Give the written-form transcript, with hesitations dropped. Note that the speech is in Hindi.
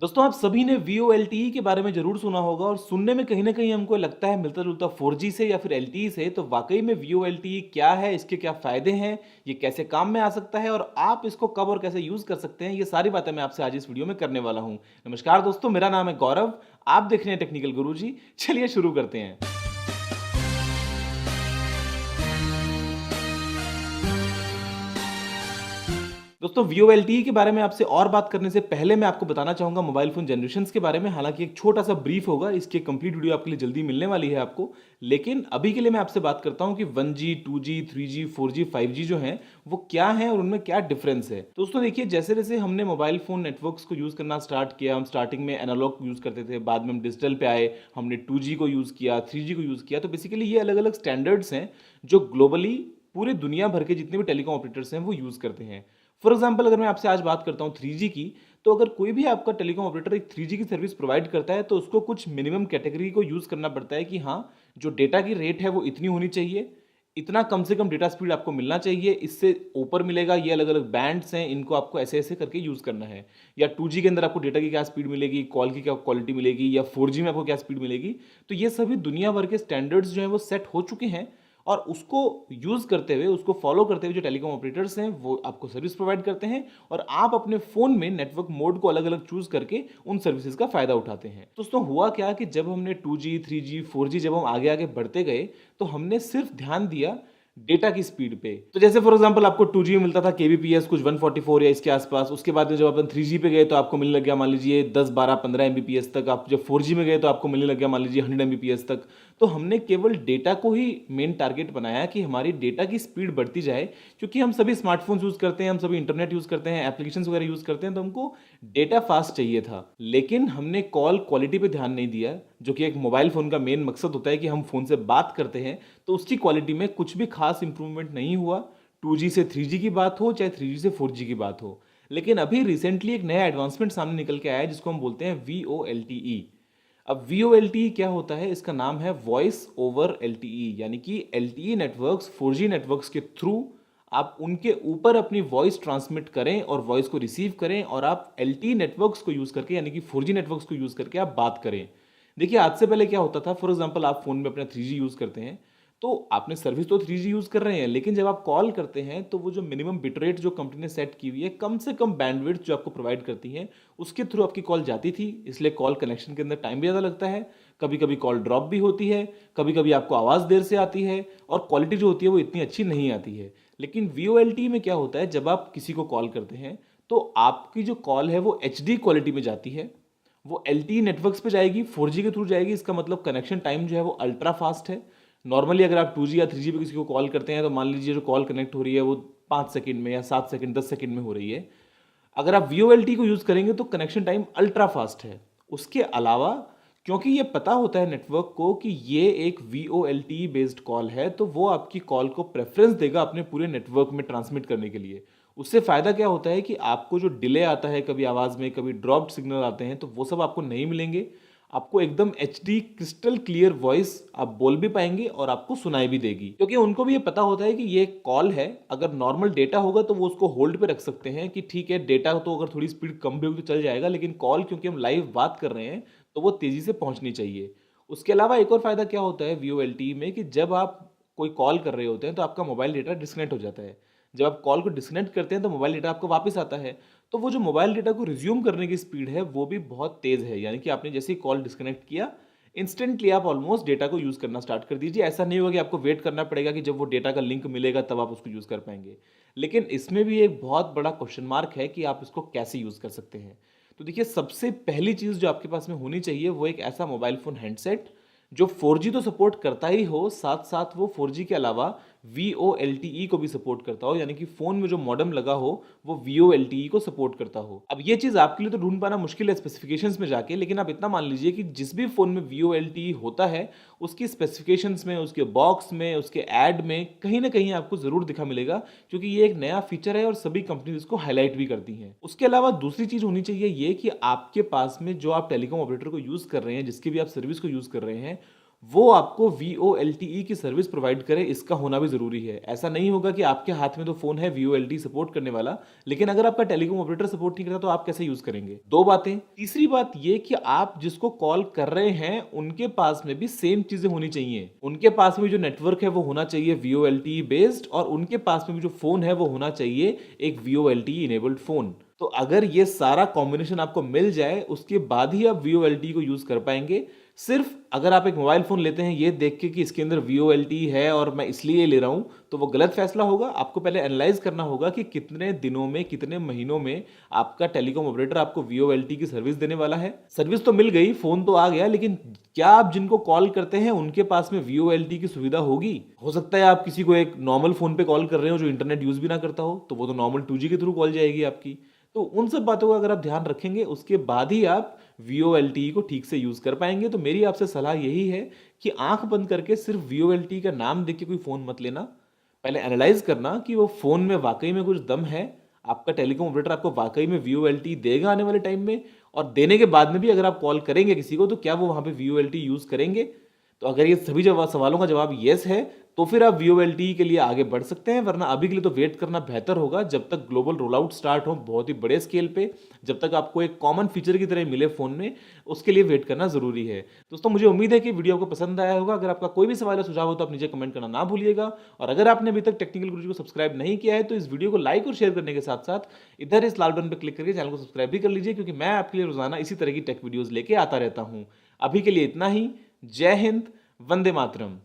दोस्तों आप सभी ने VoLTE के बारे में ज़रूर सुना होगा और सुनने में कहीं न कहीं हमको लगता है मिलता-जुलता 4G से या फिर LTE से। तो वाक़ई में VoLTE क्या है, इसके क्या फ़ायदे हैं, ये कैसे काम में आ सकता है और आप इसको कब और कैसे यूज़ कर सकते हैं, ये सारी बातें मैं आपसे आज इस वीडियो में करने वाला हूँ। नमस्कार दोस्तों, मेरा नाम है गौरव, आप देख रहे हैं टेक्निकल गुरुजी। चलिए शुरू करते हैं। दोस्तों VoLTE के बारे में आपसे और बात करने से पहले मैं आपको बताना चाहूँगा मोबाइल फ़ोन जनरेशंस के बारे में। हालाँकि एक छोटा-सा ब्रीफ होगा, इसकी कंप्लीट वीडियो आपके लिए जल्दी मिलने वाली है आपको। लेकिन अभी के लिए मैं आपसे बात करता हूँ कि 1G, 2G, 3G, 4G, 5G जो हैं, वो क्या हैं और उनमें क्या डिफ़रेंस है। दोस्तों देखिए, जैसे-जैसे हमने मोबाइल फ़ोन नेटवर्क्स को यूज़ करना स्टार्ट किया, हम स्टार्टिंग में एनालॉग यूज़ करते थे, बाद में हम डिजिटल पे आए, हमने 2G को यूज़ किया, 3G को यूज़ किया। तो बेसिकली ये अलग-अलग स्टैंडर्ड्स हैं, जो ग्लोबली पूरी दुनिया भर के जितने भी टेलीकॉम ऑपरेटर्स हैं, वो यूज़ करते हैं। फॉर एग्जाम्पल अगर मैं आपसे आज बात करता हूँ 3G की, तो अगर कोई भी आपका टेलीकॉम ऑपरेटर एक 3G की सर्विस प्रोवाइड करता है, तो उसको कुछ मिनिमम कैटेगरी को यूज़ करना पड़ता है कि हाँ, जो डेटा की रेट है वो इतनी होनी चाहिए, इतना कम से कम डेटा स्पीड आपको मिलना चाहिए, इससे ऊपर मिलेगा, ये अलग-अलग बैंड्स हैं, इनको आपको ऐसे-ऐसे करके यूज़ करना है। या 2G के अंदर आपको डेटा की क्या स्पीड मिलेगी, कॉल की क्या क्वालिटी मिलेगी या 4G में आपको क्या स्पीड मिलेगी। तो ये सभी दुनिया भर के स्टैंडर्ड्स जो हैं वो सेट हो चुके हैं और उसको यूज़ करते हुए, उसको फॉलो करते हुए जो टेलीकॉम ऑपरेटर्स हैं, वो आपको सर्विस प्रोवाइड करते हैं और आप अपने फ़ोन में नेटवर्क मोड को अलग-अलग चूज़ करके उन सर्विसेज़ का फ़ायदा उठाते हैं। दोस्तों हुआ क्या कि जब हमने 2G, 3G, 4G जब हम आगे-आगे बढ़ते गए, तो हमने सिर्फ़ ध्यान दिया डेटा की स्पीड पे। तो जैसे फॉर एग्ज़ाम्पल आपको 2G में मिलता था केबीपीएस कुछ 144 या इसके आस-पास, उसके बाद में जब अपन 3G पे गए तो आपको मिलने लग गया मान लीजिए 10, 12, 15 एमबीपीएस तक। आप जब 4G में गए तो आपको मिलने लग गया मान लीजिए 100 एमबीपीएस तक। तो हमने केवल डेटा को ही मेन टारगेट बनाया कि हमारी डेटा की स्पीड बढ़ती जाए, क्योंकि हम सभी स्मार्टफ़ोन्स यूज़ करते हैं, हम सभी इंटरनेट यूज़ करते हैं, एप्लीकेशंस वगैरह यूज़ करते हैं, तो हमको डेटा फ़ास्ट चाहिए था। लेकिन हमने कॉल क्वालिटी पे ध्यान नहीं दिया, जो कि एक मोबाइल फ़ोन का मेन मकसद होता है कि हम फ़ोन से बात करते हैं, तो उसकी क्वालिटी में कुछ भी खास इंप्रूवमेंट नहीं हुआ। 2G से 3G की बात हो, चाहे 3G से 4G की बात हो। लेकिन अभी रिसेंटली एक नया एडवांसमेंट सामने निकल के आया है, जिसको हम बोलते हैं VoLTE। अब VoLTE क्या होता है? इसका नाम है वॉइस ओवर LTE, यानी कि LTE नेटवर्क्स 4G नेटवर्क्स के थ्रू आप उनके ऊपर अपनी वॉइस ट्रांसमिट करें और वॉइस को रिसीव करें और आप LTE नेटवर्क्स को यूज़ करके, यानी कि 4G नेटवर्क्स को यूज़ करके आप बात करें। देखिए, आज से पहले क्या होता था, फॉर एग्जांपल आप फ़ोन में अपना 3G यूज़ करते हैं, तो आपने सर्विस तो 3G यूज़ कर रहे हैं, लेकिन जब आप कॉल करते हैं, तो वो जो मिनिमम बिट रेट जो कंपनी ने सेट की हुई है, कम से कम बैंडविड्थ जो आपको प्रोवाइड करती है, उसके थ्रू आपकी कॉल जाती थी, इसलिए कॉल कनेक्शन के अंदर टाइम भी ज़्यादा लगता है। कभी-कभी कॉल ड्रॉप भी होती है, कभी-कभी आपको आवाज़ देर से आती है और क्वालिटी जो होती है, वो इतनी अच्छी नहीं आती है। लेकिन VoLTE में क्या होता है, जब आप किसी को कॉल करते हैं, तो आपकी जो कॉल है, वो HD क्वालिटी में जाती है, वो LTE नेटवर्क्स पे जाएगी, 4G के थ्रू जाएगी, इसका मतलब कनेक्शन टाइम जो है वो अल्ट्रा फास्ट है। नॉर्मली अगर आप 2G या 3G पे किसी को कॉल करते हैं, तो मान लीजिए जो कॉल कनेक्ट हो रही है वो 5 सेकंड में या 7 सेकंड, 10 सेकंड में हो रही है। अगर आप VoLTE को यूज़ करेंगे तो कनेक्शन टाइम अल्ट्रा फास्ट है। उसके अलावा, क्योंकि ये पता होता है नेटवर्क को कि ये एक VoLTE बेस्ड कॉल है, तो वो आपकी कॉल को प्रेफ़रेंस देगा अपने पूरे नेटवर्क में ट्रांसमिट करने के लिए। उससे फ़ायदा क्या होता है कि आपको जो डिले आता है, कभी आवाज़ में, कभी ड्रॉप्ड सिग्नल आते हैं, तो वो सब आपको नहीं मिलेंगे। आपको एकदम HD क्रिस्टल क्लियर वॉइस आप बोल भी पाएँगे और आपको सुनाई भी देगी। क्योंकि उनको भी ये पता होता है कि ये कॉल है, अगर नॉर्मल डेटा होगा तो वो उसको होल्ड पे रख सकते हैं कि ठीक है, डेटा तो अगर थोड़ी स्पीड कम भी होगी तो चल जाएगा, लेकिन कॉल क्योंकि हम लाइव बात कर रहे हैं, तो वो तेज़ी से पहुँचनी चाहिए। उसके अलावा एक और फ़ायदा क्या होता है VoLTE में कि जब आप कोई कॉल कर रहे होते हैं, तो आपका मोबाइल डेटा डिस्कनेक्ट हो जाता है। जब आप कॉल को डिस्कनेक्ट करते हैं, तो मोबाइल डेटा आपको वापस आता है। तो वो जो मोबाइल डेटा को रिज़्यूम करने की स्पीड है, वो भी बहुत तेज़ है। यानी कि आपने जैसे ही कॉल डिस्कनेक्ट किया, इंस्टेंटली आप ऑलमोस्ट डेटा को यूज़ करना स्टार्ट कर दीजिए। ऐसा नहीं होगा कि आपको वेट करना पड़ेगा कि जब वो डेटा का लिंक मिलेगा तब आप उसको यूज़ कर पाएँगे। लेकिन इसमें भी एक बहुत बड़ा क्वेश्चन मार्क है कि आप इसको कैसे यूज़ कर सकते हैं। तो देखिए, सबसे पहली चीज़ जो आपके पास में होनी चाहिए, वो एक ऐसा मोबाइल फ़ोन हैंडसेट जो 4G तो सपोर्ट करता ही हो, साथ-साथ वो 4G के अलावा VoLTE को भी सपोर्ट करता हो, यानी कि फ़ोन में जो मॉडेम लगा हो, वो VoLTE को सपोर्ट करता हो। अब ये चीज़ आपके लिए तो ढूँढ पाना मुश्किल है स्पेसिफ़िकेशंस में जाके, लेकिन आप इतना मान लीजिए कि जिस भी फ़ोन में VoLTE होता है, उसकी स्पेसिफ़िकेशंस में, उसके बॉक्स में, उसके ऐड में कहीं न कहीं आपको ज़रूर दिखा मिलेगा, क्योंकि ये एक नया फ़ीचर है और सभी कंपनीज़ इसको हाइलाइट भी करती हैं। उसके अलावा दूसरी चीज़ होनी चाहिए ये कि आपके पास में जो आप टेलीकॉम ऑपरेटर को यूज़ कर रहे हैं, जिसकी भी आप सर्विस को यूज़ कर रहे हैं, वो आपको VoLTE की सर्विस प्रोवाइड करे, इसका होना भी ज़रूरी है। ऐसा नहीं होगा कि आपके हाथ में तो फ़ोन है VoLTE सपोर्ट करने वाला, लेकिन अगर आपका टेलीकॉम ऑपरेटर सपोर्ट नहीं करता तो आप कैसे यूज़ करेंगे? 2 बातें। तीसरी बात ये कि आप जिसको कॉल कर रहे हैं, उनके पास में भी सेम चीज़ें होनी चाहिए। उनके पास में जो नेटवर्क है वो होना चाहिए VoLTE बेस्ड, और उनके पास में भी जो फ़ोन है वो होना चाहिए एक VoLTE इनेबल्ड फ़ोन। तो अगर ये सारा कॉम्बिनेशन आपको मिल जाए, उसके बाद ही आप VoLTE को यूज़ कर पाएंगे। सिर्फ अगर आप एक मोबाइल फ़ोन लेते हैं ये देख के कि इसके अंदर VoLTE है और मैं इसलिए ले रहा हूँ, तो वो गलत फैसला होगा। आपको पहले एनालाइज़ करना होगा कि कितने दिनों में, कितने महीनों में आपका टेलीकॉम ऑपरेटर आपको VoLTE की सर्विस देने वाला है। सर्विस तो मिल गई, फ़ोन तो आ गया, लेकिन क्या आप जिनको कॉल करते हैं उनके पास में VoLTE की सुविधा होगी? हो सकता है आप किसी को एक नॉर्मल फ़ोन पे कॉल कर रहे हो जो इंटरनेट यूज़ भी ना करता हो, तो वो तो नॉर्मल 2G के थ्रू कॉल जाएगी आपकी। तो उन सब बातों का अगर आप ध्यान रखेंगे, उसके बाद ही आप VoLTE को ठीक से यूज़ कर पाएँगे। तो मेरी आपसे सलाह यही है कि आँख बंद करके सिर्फ VoLTE का नाम देख के कोई फ़ोन मत लेना। पहले एनालाइज़ करना कि वो फ़ोन में वाक़ई में कुछ दम है, आपका टेलीकॉम ऑपरेटर आपको वाक़ई में VoLTE देगा आने वाले टाइम में, और देने के बाद में भी अगर आप कॉल करेंगे किसी को, तो क्या वो वहाँ पे VoLTE यूज़ करेंगे? तो अगर ये सभी सवालों का जवाब येस है, तो फिर आप VoLTE के लिए आगे बढ़ सकते हैं, वरना अभी के लिए तो वेट करना बेहतर होगा जब तक ग्लोबल रोल आउट स्टार्ट हो बहुत ही बड़े स्केल पे, जब तक आपको एक कॉमन फीचर की तरह मिले फ़ोन में, उसके लिए वेट करना ज़रूरी है। दोस्तों, मुझे उम्मीद है कि वीडियो आपको पसंद आया होगा। अगर आपका कोई भी सवाल या सुझाव हो तो आप नीचे कमेंट करना ना भूलिएगा, और अगर आपने अभी तक टेक्निकल गुरुजी को सब्सक्राइब नहीं किया है तो इस वीडियो को लाइक और शेयर करने के साथ-साथ इधर इस लाल बटन पे क्लिक करके चैनल को सब्सक्राइब भी कर लीजिए, क्योंकि मैं आपके लिए रोज़ाना इसी तरह की टेक वीडियोज़ लेके आता रहता हूँ। अभी के लिए इतना ही। जय हिंद, वंदे मातरम।